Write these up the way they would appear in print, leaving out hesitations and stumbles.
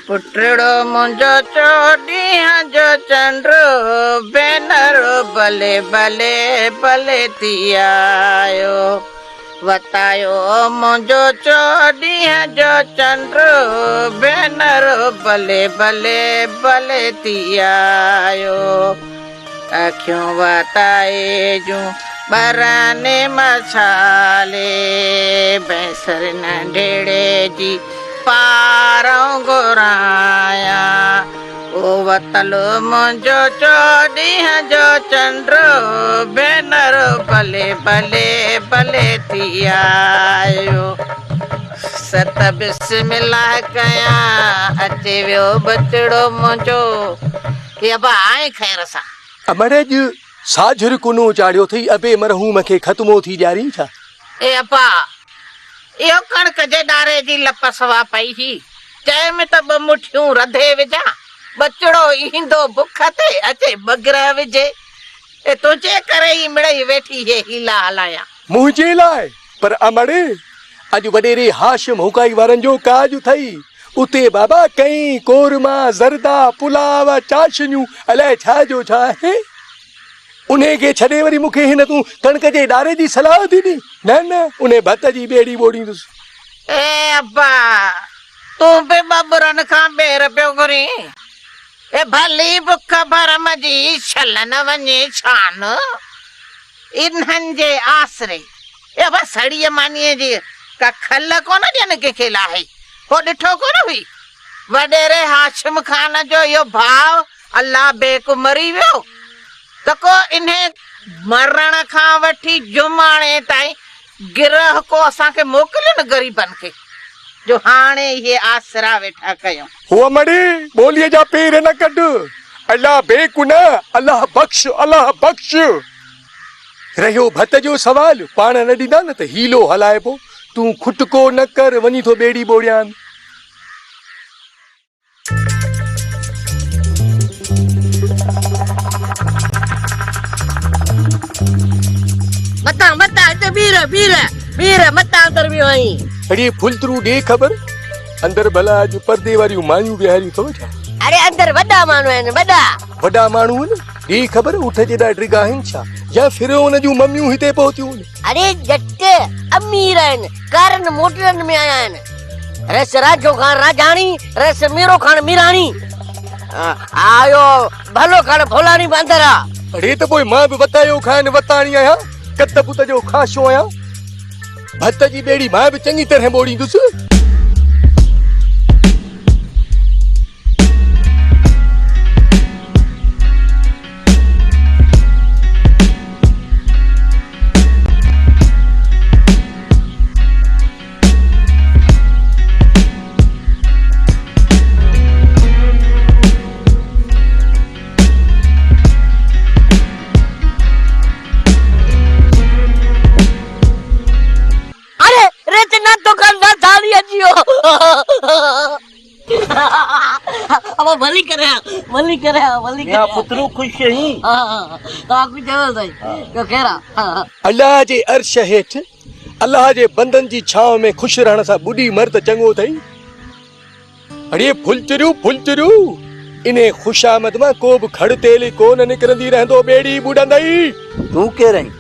पुटड़ो मुंहिंजो चोॾींहं जो चंड्रो भेनरो भले भले भले थी आयो वतायो मुंहिंजो चोॾींहं जो चंड्रो भेनरो भले भले भले थी आयो अखियूं वताए जूं बराने मसाले भैंसर नंढेड़े जी पारों घुराया ओ वतल मुंहिंजो चोॾींहं जो चंड्रो भेनरो भले भले भले थी आयो सत बिस्मिल्लाह कयां अचे वियो बचड़ो मुंहिंजो ये बा आए खैर सां अमरज साझुर कुनो चाड़ियो थई अबे मरहूम खे खत्मो थी ॾियारी छा ए अपा इहो कणक जे डारे जी लप सवा पई ही चए में त ॿ मुठियूं रधे विझा बचड़ो ईंदो बुख ते अचे बगरह विझे ए तुंहिंजे करे ई मिड़ई वेठी हे हीला हलाया मुंहिंजे लाइ पर अमड़े अॼु वॾेरे हाशिम हुकाई वारनि जो काज थई उते बाबा कई कोरमा ज़रदा पुलाव चाशनियूं अलाए छा जो छा आहे उन्हें के छड़े वरी मुखे हिन तू कणक जे डारे जी सलाह दी नी न उन्हें भत जी बेड़ी बोड़ी दुस ए अब्बा तू बे बबरन खां बेर पियो घुरी ए भली बुख भरम जी छलन वञे छान इन्हनि जे आसरे ए बस सड़ीअ मानीअ जी का खल कोन ॾियनि कंहिंखे लाहे हो ॾिठो कोन हुई वॾेरे हाशिम खान जो इहो भाव अल्लाह बेक मरी वियो त को इन्हें मरण खां वठी जुमाणे ताईं गिरह को असांखे मोकिलियो न ग़रीबनि खे जो हाणे इहे आसरा वेठा कयूं हुआ मड़ी बोलिए जा पेर न कढ अल्लाह बेकुन अल्लाह बख्श रहियो भत जो सवाल पाण न ॾींदा न त हीलो हलाए पो तू खुटको न कर वञी थो बेड़ी बोड़ियान मता ते बीर मता अंदर भी वही अड़े फुलतरू दे खबर अंदर भला अज पर्दे वारी मायूं बिहारी तो छा अरे अंदर वड्डा माण्हू आहिनि वड्डा माण्हू आहिनि दे खबर उठ जेड़ा ड्रिगा आहिनि छा या फिर उन जूं मम्मियूं हिते पहुतियूं अरे जट अमीर आहिनि कारन मोटरन में आया आहिनि रस राजो खान राजाणी रस मीरो खान मीराणी आयो भलो खान भोलानी बंदरा अरे तो पोइ मां भी बतायो खान वताणी आया कत पुत जो खाशो आया भत जी बेड़ी मां भी चंगी तरह बोड़ी दुस अब भली करे या पुत्रो खुश ही हां कुछ जवल दई तो केरा अल्लाह जे अर्श हेठ अल्लाह जे बंदन जी छाव में खुश रहण सा बुढ़ी मर्द चंगो थई अरे फुलचरू इने खुशामद में को भी खड़ तेल कोन निकरंदी रहंदो बेड़ी बुडंदई तू के रही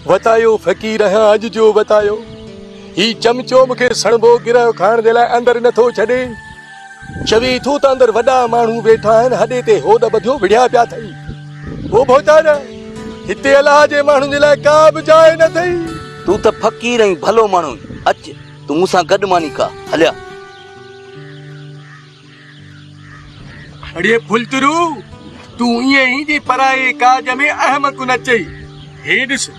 बतायो फकीर हां अज जो बतायो ही चमचो मुखे सणबो गिरह खाण दे लाए अंदर नथो छडे चवी थू त अंदर वडा माण्हू वेठा आहिनि हॾे ते होद ॿधियो विढ़िया पिया थई वो भोतार हिते अलाह जे माण्हुनि जे लाइ का बि जाइ न थई तू त फकीर ऐं भलो माण्हू अच तू मूंसां गॾु मानी का हलिया अड़े फुलतरू तू ईअं ई जी पराए काज में अहमक न चई हे ॾिस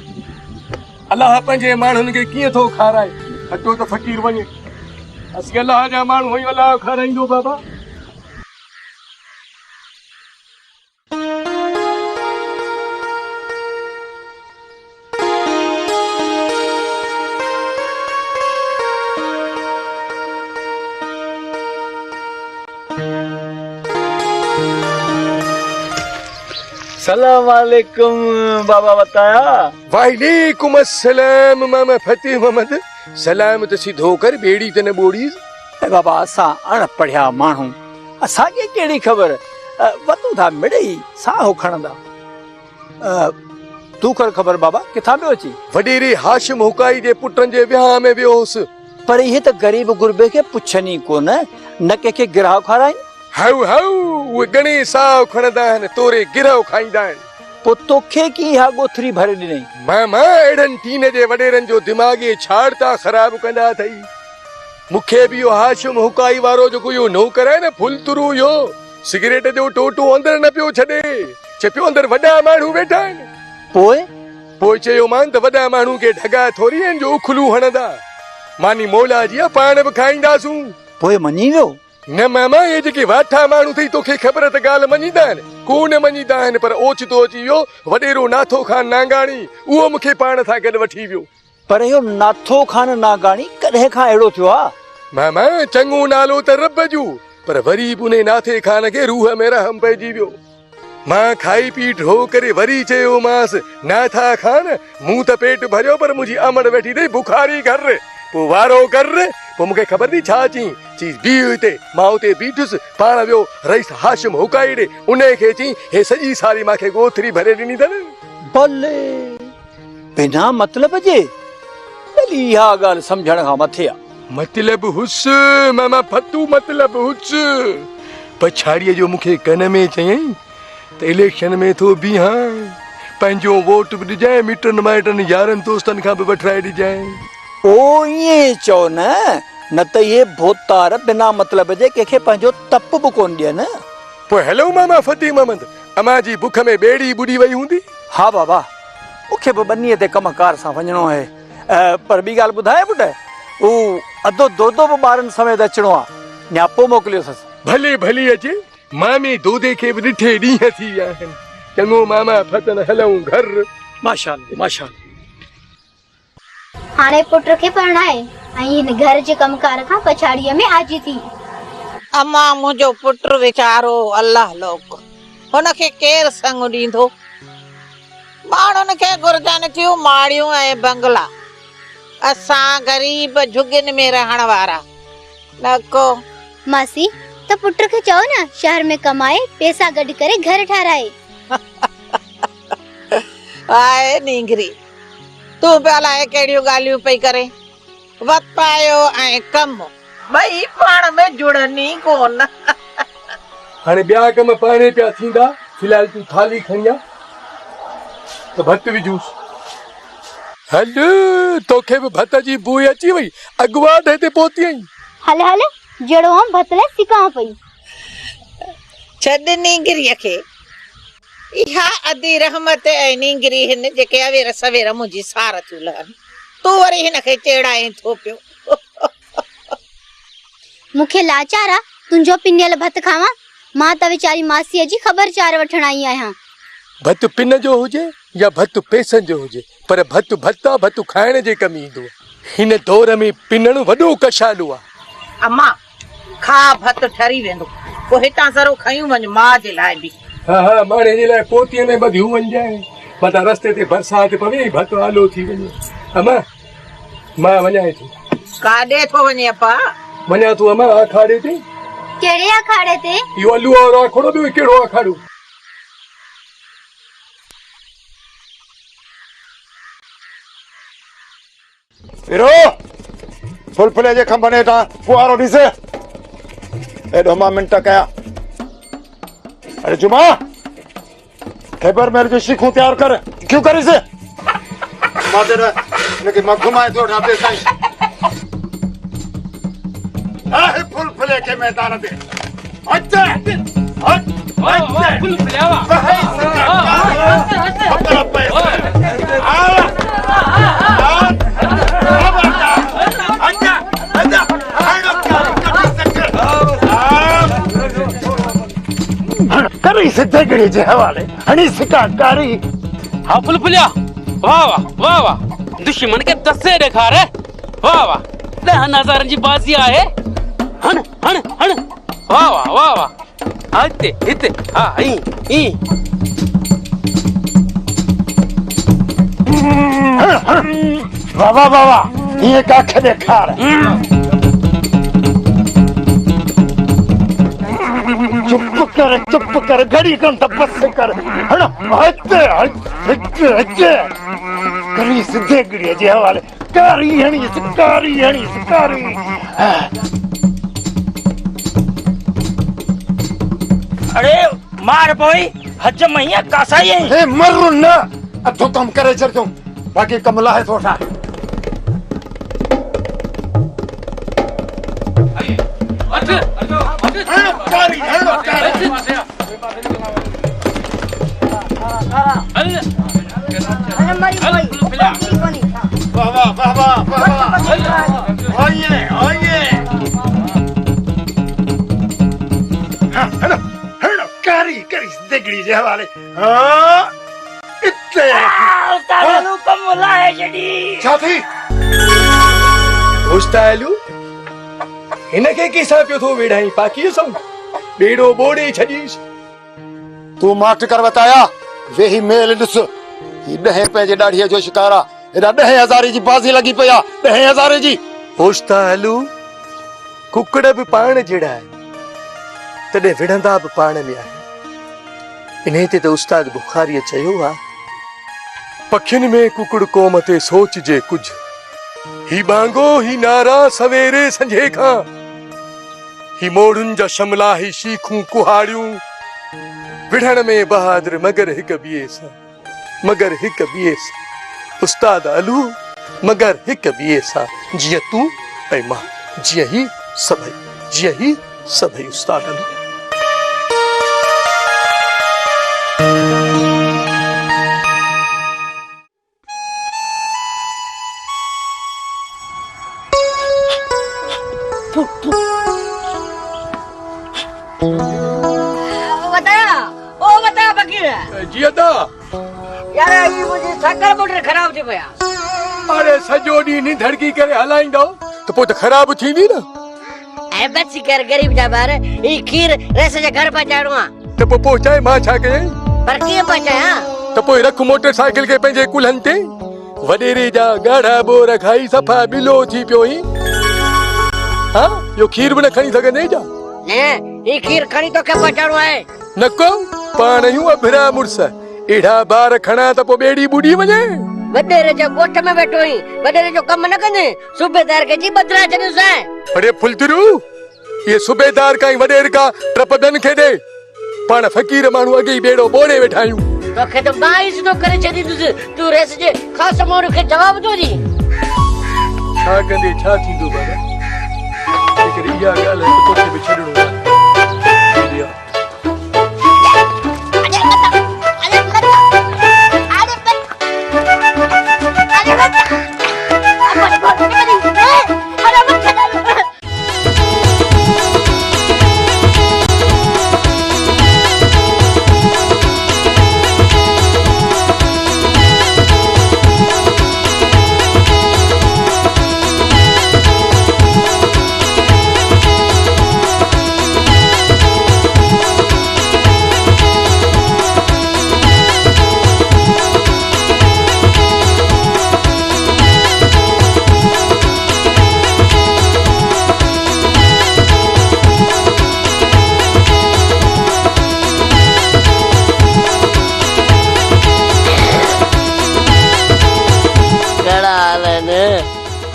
अलाह पंहिंजे माण्हुनि खे कीअं थो खाराए हटो त फकीर वञे असीं अलाह जा माण्हू आहियूं अलाह खाराईंदो बाबा सलाम वालेकुम बाबा बताया वालेकुम अस्सलाम मामा फतेह मोहम्मद सलाम त सीधो कर बेड़ी त न बोड़ी बाबा असां अणपढ़िया माण्हू असांखे कहिड़ी ख़बर वधूं था मिड़ई साहो खणंदा तूं कर ख़बर बाबा किथां पियो अची वॾेरे हाशिम हुकाई जे पुटनि जे विहांउ में वियो हुउसि पर इहे त ग़रीब गुरबे खे पुछनि ई कोन न कंहिंखे गिराह खाराइनि हाउ हाउ उहे घणे साहु खणंदा आहिनि तोरे गिरह खाईंदा आहिनि पोइ तोखे की इहा ॻोथरी भरे ॾिनई मामा अहिड़नि टीन जे वॾेरनि जो दिमाग़ी छाड़ था ख़राब कंदा अथई मूंखे बि इहो हाशिम हुकाई वारो जेको इहो नौकर आहे न फुलतुरू इहो सिगरेट जो टोटो अंदरि न पियो छॾे चए पियो अंदरि वॾा माण्हू वेठा आहिनि पोइ चयोमान त वॾा माण्हू खे ढगा थोरी आहिनि जो उखलू हणंदा मानी मौला जी पाण बि खाईंदासूं पोइ मञी वियो न मामा ये जेके वाठा माण्हू अथई तोखे ख़बर त ॻाल्हि मञींदा आहिनि कोन मञींदा आहिनि पर ओचितो अची वियो वॾेरो नाथो खान नांगाणी उहो मूंखे पाण सां गॾु वठी वियो पर इहो नाथो खान नागाणी कॾहिं खां अहिड़ो थियो आहे मामा चङो नालो त रब जो पर वरी बि उन नाथे खान खे रूह में रहम पइजी वियो मां खाई पी ढो करे वरी चयोमांसि नाथा खान मूं त पेट भरियो पर मुंहिंजी अमड़ वेठी अथई बुखारी कर पोइ वारो कर पोइ मूंखे ख़बर थी छा चीज बीह हिते मां उते बीठुसि पाण वियो रईस हाशिम हुकाई ॾे उन खे चई हे सॼी सारी मूंखे ॻोथरी भरे ॾिनी अथनि भले बिना मतलब जे भली इहा ॻाल्हि सम्झण खां मथे आहे मतलब हुस मामा फतू मतलब हुस पछाड़ीअ जो मूंखे कन में चयईं त इलेक्शन में थो बीहां पंहिंजो वोट बि ॾिजांइ मिटनि माइटनि यारनि दोस्तनि खां बि वठराए ॾिजांइ ओ ईअं चओ न त इहे भोतार बिना मतलब जे कंहिंखे पंहिंजो तप बि कोन ॾियनि पोइ हलो मामा फती महमद अमां जी बुख में ॿेड़ी ॿुॾी वई हूंदी हा बाबा मूंखे बि बनीअ ते कमकार सां वञिणो आहे पर ॿी ॻाल्हि ॿुधाए पुटु हू अधो दोदो बि ॿारनि समेत अचिणो आहे न्यापो मोकिलियोसि भले भले अचे मामे दोदे खे बि ॾिठे ॾींहं थी विया आहिनि चङो मामा फतन हलऊं घर माशाअल्लाह माशाअल्लाह हाणे पुट खे पढ़ाए ऐं हिन घर जे कमकार खां पछाड़ीअ में आजी थी अम्मा मुंहिंजो पुटु वीचारो अल्लाह लोक हुनखे केरु संग ॾींदो माण्हुनि खे घुर्जनि थियूं माड़ियूं ऐं बंगला असां ग़रीब झुगियुनि में रहण वारा न को मासी त पुट खे चओ न शहर में कमाए पैसा गॾु करे घर ठाराए आए नींगरी तूं बि अलाए कहिड़ियूं ॻाल्हियूं पई करे वतायो ऐं कमु ॿई पाण में जुड़नि ई कोन हाणे ॿिया कम पाणे पिया थींदा फिलहाल तूं थाली खणी आ त भत विझूस हल तोखे बि भत जी बूइ अची वई अॻुवाट हिते पहुती आई हल हल जहिड़ो हम भतले सिकां पई छॾ नींगरीअ खे इहा अदी रहमत ऐं नींगरी हिन जेके अवेर सवेर मुंहिंजी सार थियूं लहनि तूं वरी हिन खे चेड़ाए थो पियो मूंखे लाचार आहे तुंहिंजो पिनियल भत खावां मां त वीचारी मासीअ जी ख़बर चार वठण आई आहियां भत पिन जो हुजे या भत पैसनि जो हुजे पर भत भत्ता भत खाइण जे कम ईंदो हिन दौर में पिनण वॾो कशालो आहे अम्मा खा भत ठरी वेंदो पोइ हितां ज़रो खयूं वञ मां जे लाइ बि हा हा माणे जे लाइ पोतीअ में ॿधियूं वञजांइ मथां रस्ते ते बरसाति पवे भत आलो थी वञे अम्मा मां वञां थी काॾे थो वञे अपा वञा तूं अम्मा आखाड़े ते कहिड़े अखाड़े ते इहो अलू वारो आखाड़ो ॿियो कहिड़ो आखाड़ो वीरो फुलफुले जे खंभने तां फुआरो ॾिसे एॾो मां मिंट कया अरे जुमा खैबर मेरे जो शीखूं तैयार कर क्यों करी से मादर लेकिन मैं घुमाए तो ढाबे साईं आहे फुलफुले के मैदान पे अच्छा हट फुलफुले करी से दगड़ी जे हवाले हनी शिकारी हाँ फुलफुलिया वाह वाह वाह वाह दुश्मन के दसे दिखा रहे वाह वाह 10,000 जी बाजी आहे हन हन हन वाह वाह वाह वाह आते इते हाँ ई वाह वाह वाह वाह ये काखे देखा रहे चुप कर घड़ी कौन था बस कर हड़ा हट करी सीधे गड़ी जे हवाले कारी हणी कारी अरे मार बोई हज मैया कासाई है ए मरु ना अथो कम करे चर तुम बाकी कमला है थोड़ा कारी करी देगड़ी जे हवाले हां इत्ते तालू कमला है जडी छाती उस्तालू हिनखे किसा पियो थो वेड़ाई पाकी सौ बेड़ो बोड़े छडीस तू माट कर बताया वेही मेल ॾिस ही 10 पंहिंजे ॾाढ़ीअ जो शिकारा एॾा 10,000 जी बाज़ी लगी पया 10,000 जी उस्तालू कुकड़ भी पाण जड़ा है तडे विढ़ंदा भी पाण में आहे इन्हे ते उस्ताद बुखारी चयो आ पखियुनि में कुकड़ क़ौम ते सोच जे कुछ ही बांगो ही नारा सवेरे संझे खां ही मोड़ुनि जा शमला ही शीखूं कुहाड़ियूं विढ़ण में बहादुर मगर हिक ॿिए सां उस्ताद अलू मगर हिक ॿिए सां जीअं तूं ऐं मां जीअं ही सभई उस्ताद अलू बता फकीर जी अदा यार ये मुझे शक्कर मोटर खराब थी पया अरे सजो डी नी धड़की करे हलाइंदो तो पोइ त खराब थींदी न ऐ बच कर गरीब जा बार ई खीर रेस जे घर पहुंचाणो आ तो पोइ पहुचाए मां छा कयां पर के पहुंचाया तो पोइ रख मोटरसाइकिल के पंहिंजे कुल्हनि ते वडेरे जा गाढ़ा बोर खाई सफ़ा बिलो थी पियो ही हां यो खीर भी न खणी सघंदे जा ने ई खीर खणी तो के पहुंचाणो है नको पाण यूं अभिरा मुड़स एड़ा बार खणा त पोइ बेड़ी बुड़ी वञे वडेरे जो गोठ में बैठो ही वडेरे जो कम न कंदे सूबेदार के जी बदला छॾियोसि है अरे फुलतरू ये सूबेदार का वडेर का ट्रपदन खे दे पाण फकीर माण्हू अॻे ई बेड़ो बोड़े वेठा आहियूं तोखे तो बाइस नो करे छॾींदुसि तू रेस जे खास माण्हू खे जवाब दो दी छा कंदे छा थींदो बाबा हिकिड़ी इहा ॻाल्हि आहे तोखे बि छॾिणो आहे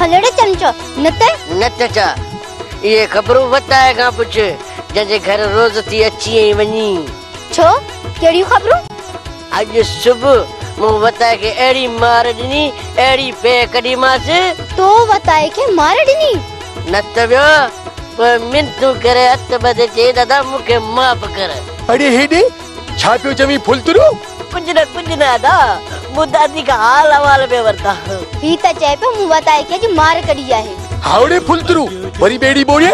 हलड़े चमचो नत चा ये खबरू बताएगा पुछ जजे घर रोज थी अची वनी छो केड़ी खबरू आज सुबह मु बताए के एड़ी मार दिनी एड़ी पे कडी मास तो बताए के मार दिनी नत व्यो पर मिंतु करे अत बदे चे दादा मुके माफ कर अरे हेडे छा पियो चमी फुलतरू कुछ न दा मुदादी का हाल हवाल में वरता ही त चे पे मु बताए के जी मार कडी आहे हावड़े फुलतरू वरी बेड़ी बोड़े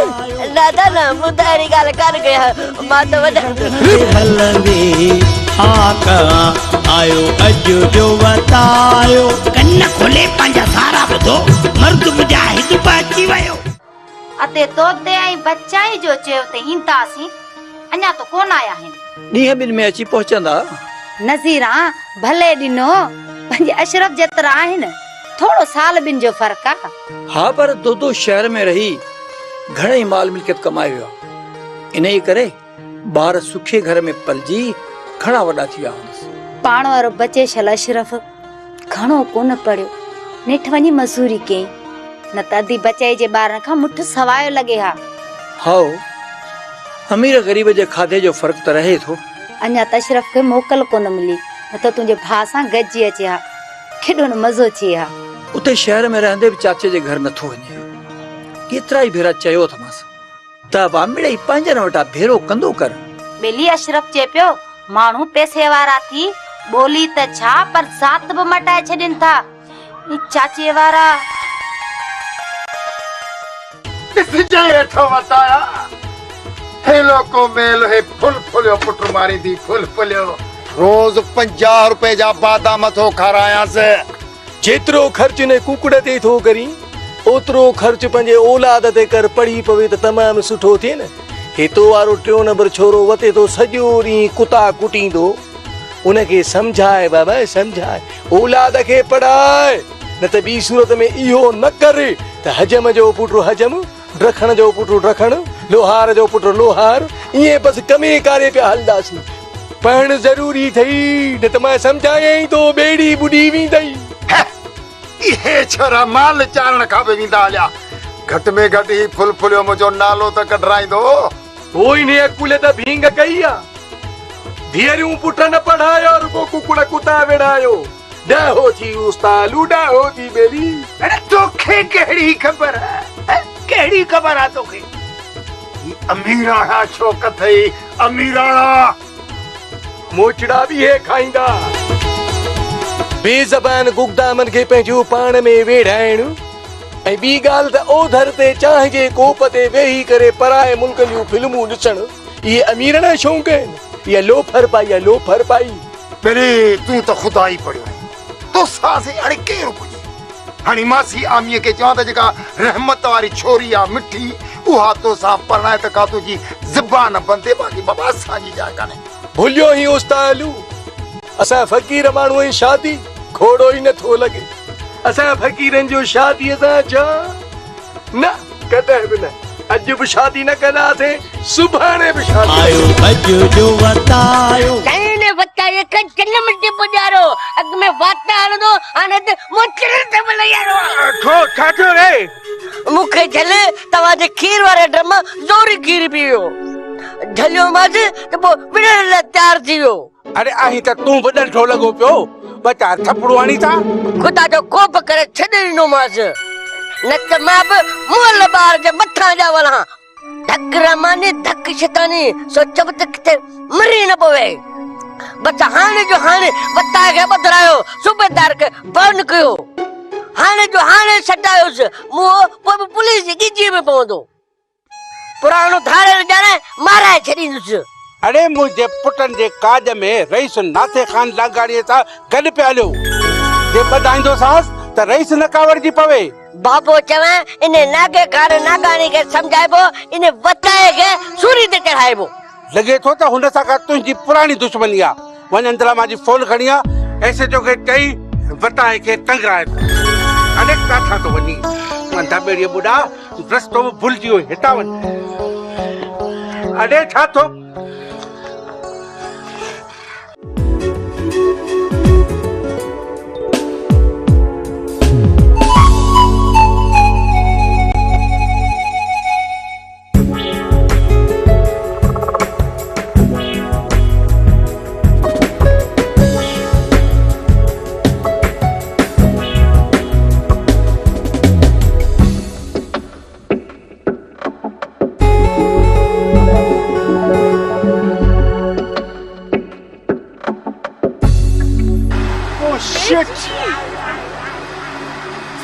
दादा ना मुदारी गाल कर गया मां तो वदा हलवे आका आयो अजो जो बतायो कन्न खोले पंजा सारा बदो मर्द मुजाहिद बाची वयो अते तोते आई बच्चाई जो चेवते हिंतासी अन्या तो कोन आया है ॾींहं ॿिनि में अची पहुचंदा नज़ीरा भले दिनो पंजे अशरफ जतरा आहिनि थोड़ो साल बिन जो फर्क आ हाँ पर दो शहर में रही घणे माल मिल्कियत कमाए वियो इन ई करे ॿार सुखे घर में पलजी घणा वॾा थी विया हूंदसि। पाण वारो बचे छल अशरफ घणो कोन पढ़ियो, नेठि वञी मज़ूरी कयईं, न त अधी बचाई जे ॿारनि खां मुठ सवायो लॻे हा। हाओ, अमीर ग़रीब जे खाधे जो फ़र्क़ु त रहे थो। अञा त अशरफ खे मोकल कोन मिली, न त तुंहिंजे भाउ सां गॾिजी अचे हा, केॾो न मज़ो अचे हा। उते शहर में रहंदे बि चाचे जे घर नथो वञे। केतिरा ई भेरा चयो अथमांसि त वामिड़े ई पंहिंजनि वटां भेरो कंदो कर। ॿेली अशरफ चए पियो माण्हू पैसे वारा थी ॿोली त छा पर ज़ात बि मटाए छॾनि था। ई चाचे वारा बताया हेलो को मेल है फुल फुलियो पुट मारी दी फुल फुलियो रोज 50 रुपए जा बादाम थो खारायांसि। जेतिरो ख़र्च ने कुकड़ ते थो करी ओतिरो ख़र्च पंहिंजे औलाद ते कर, पढ़ी पवे त तमामु सुठो थिए न। हितो वारो 3 नंबर छोरो वते तो सॼो ॾींहुं कुता कुटींदो, उनखे समझाए बाबा समझाए, औलाद खे पढ़ाए, न त ॿी सूरत में इहो न करे त हजम जो पुटु हजम, रखण जो पुटु रखण, लोहार जो पुटु लोहार, ईअं बसि कमे कारे पिया हलंदासीं। पढ़णु ज़रूरी थई, न त मां समझायई तो ॿेड़ी ॿुॾी वेंदई। इहे छोरा माल चारण खां बि वेंदा हलिया, घटि में घटि ही फुल फुलियो मुंहिंजो नालो त कढराईंदो। कोई ने अकुल त भींग कई आ, धीअरूं पुट न पढ़ायो, रुगो कुकड़ कुता वेड़ायो, ॾहो थी उस्तालू ॾहो थी ॿेली। अरे तोखे कहिड़ी ख़बर है, कहिड़ी ख़बर आहे तोखे? अमीराणा छो कथई अमीराणा मोचड़ा बि हे खाईंदा। बेज़बान गुगदामन खे पंहिंजो पाण में वेढ़ाइण, ऐं ॿी ॻाल्हि त ओधर ते चांहि जे कोप ते वेही करे पराए मुल्कनि जूं फिल्मूं ॾिसण, इहे अमीरना शौंक़ आहिनि। इहा लोफर पाई आहे लोफर पाई। अरे तूं त ख़ुदा ई पढ़ियो आहे, तो सासे हाणे केरु पुॼे? हाणे मासी आमीअ खे चवां त जेका रहमत वारी छोरी आहे मिठी, उहा तोसां परणाए त का तुंहिंजी ज़बान बंदे, बाक़ी बाबा असांजी जाइ कान्हे। भुलियो ई उस्तालू, असां फ़क़ीर माण्हू जी शादी खोड़ो ई नथो लॻे। असां फ़क़ीरनि जो शादीअ सां छा न, कॾहिं बि न। अॼु बि शादी न कंदासीं, सुभाणे बि शादी। आयो अॼु जो वतायो कहिने वताए कन मिटे पुॼारो, अॻ में वाता हणंदो, हाणे त मोचड़े ते बि यारो। खो ठाठो रे मूंखे झले तव्हांजे खीर वारे ड्रम ज़ोरी खीर पीओ, झलियो मांसि त पोइ विढ़ण लाइ तयारु थी वियो। अरे आही त तूं बि ॾंढो लॻो पियो, बचा थपड़ो हणी था। ख़ुदा जो कोप करे छॾे ॾिनो मांसि, न त मां बि मुअल ॿार जे मथां जा वञा। धक रमानी धक शैतानी, सोच बि त किथे मरी न पवे। बस हाणे जो हाणे वताए खे ॿधायो, सूबेदार खे बंदि कयो, हाणे जो हाणे छॾायोसि, मुंहुं पोइ बि पुलिस जी ॻिजी में पवंदो। पुराणो धारे ॼाणे माराए छॾींदुसि। अरे मुंहिंजे पुटनि जे काज में रईस नाथे खान लागाड़ीअ सां गॾु पिया हलियो, जे ॿधाईंदोसांसि त रईस न कावड़जी पवे। बाबो चवे इन नागे खान नागाणी खे सम्झाइबो, इन वताए खे सूरी ते चढ़ाइबो। लॻे थो त हुन सां का तुंहिंजी पुराणी दुश्मनी आहे। वञ अंदरा मांजी फोन खणी आ, ऐसे जो के चई वताए खे टंगराए। अरे काथां तो वञी अंधा ॿेड़ीअ ॿुॾा, रस्तो बि भुलिजी वियो, हितां वञ। अरे छा थो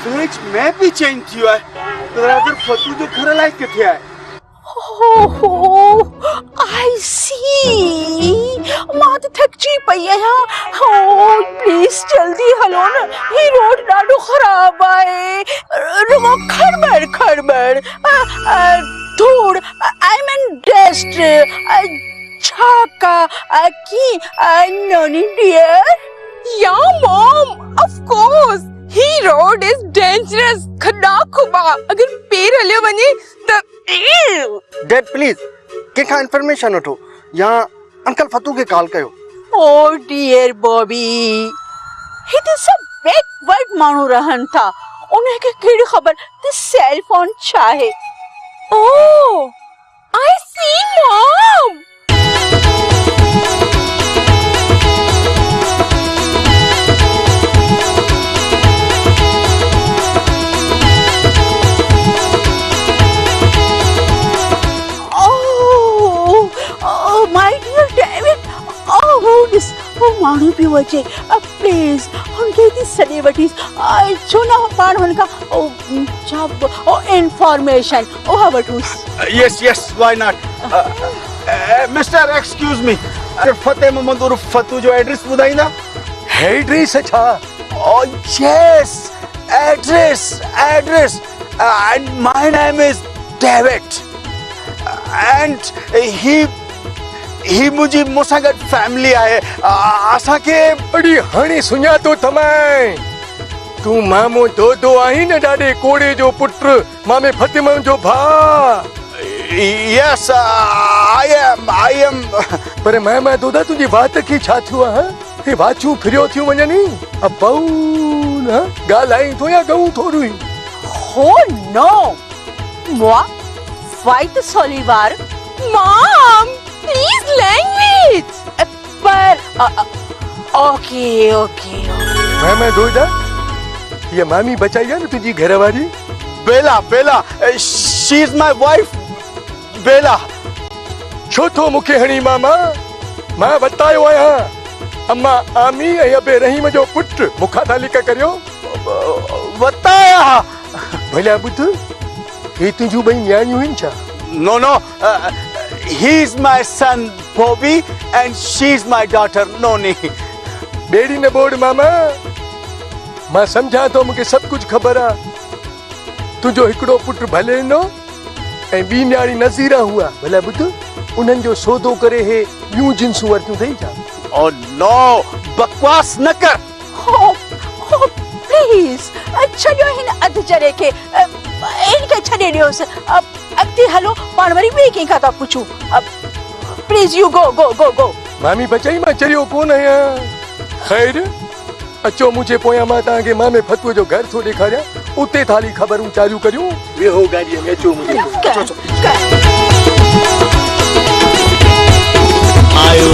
सूरज मैं भी चेंज थियो है, बराबर फतू जो घर लाइक किथे है। आई सी, मां तो थकजी पई आहियां। प्लीज जल्दी हलो न, ही रोड ॾाढो ख़राब आहे। रुगो खड़बड़ खड़बड़ धूड़, आई मीन डस्ट, छाका की नॉनी डियर। या मॉम, ऑफ कोर्स ही रोड इज डेंजरस, खड्डा खुबा, अगर पैर हलियो वञे त। डैड प्लीज कंहिंखां इंफॉर्मेशन वठो, या अंकल फतू के कॉल कयो। ओ डियर बॉबी, ही तो सब बैकवर्ड माण्हू रहन था, उन्हें के कहिड़ी ख़बर त सेल फोन छा है। Oh I see mom. Oh my dear David, oh this माण्हू पियो अचे, प्लीज उनके दी सॾे वठी छो न पाण हुनखां छा इंफॉर्मेशन उहा वठूंसि। Yes yes why not. Mister excuse me, Fateh Mohammad उर्फ फतू जो एड्रेस ॿुधाईंदा? एड्रेस छा? Oh yes, address address and my name is David and ही मुंहिंजी मूंसां गॾु फैमिली आहे। असांखे अड़ी हाणे सुञातो तमाए तूं मामो दोदो आहीं न ॾाढे कोड़े जो पुटु मामे फतिमा जो भाउ। यस आई एम पर मामा दोदा तुंहिंजी बात खे छा थियो आहे? हे वाचूं फिरियो थियूं वञनि अबऊ न ॻाल्हाईं थो या गऊं थोरी? हो नो moi fight Solivar mom please language पर ओके मामा दोदा ये मामी बचाई है न तुझी घर वाली? Bella Bella she is my wife Bella. छो तो मुखे हणी मामा मां बतायो आहियां अम्मा आमी ऐं अबे रहीम जो पुट मुखा था लिक करियो बताया भला ॿुध हे तुंहिंजूं ॿई न्याणियूं आहिनि छा? No no he is my son Bobby and she is my daughter Noni. बेड़ी न बोड़ मामा मां सम्झां थो मूंखे सभु कुझु ख़बर आहे। तुंहिंजो हिकिड़ो पुटु भले ॾिनो ऐं ॿी न्याणी नज़ीरा हुआ भला ॿुध उन्हनि जो सौदो करे हे ॿियूं जिन्सूं वरितियूं अथई छा? ओ नो बकवास न कर। प्लीज छॾियो हिन अधु चरे खे इनखे छॾे ॾियोसि अॻिते हलो पाण वरी ॿिए कंहिंखां था पुछूं। प्लीज यू गो गो गो गो। मामी बचाई मां चरियो कोन आहियां। ख़ैर अचो मुंहिंजे पोयां मां तव्हांखे मामे फतूअ जो घर थो ॾेखारियां उते थाली ख़बरूं चालू करियूं। वेहो गाॾीअ में अचो मुंहिंजे। आयो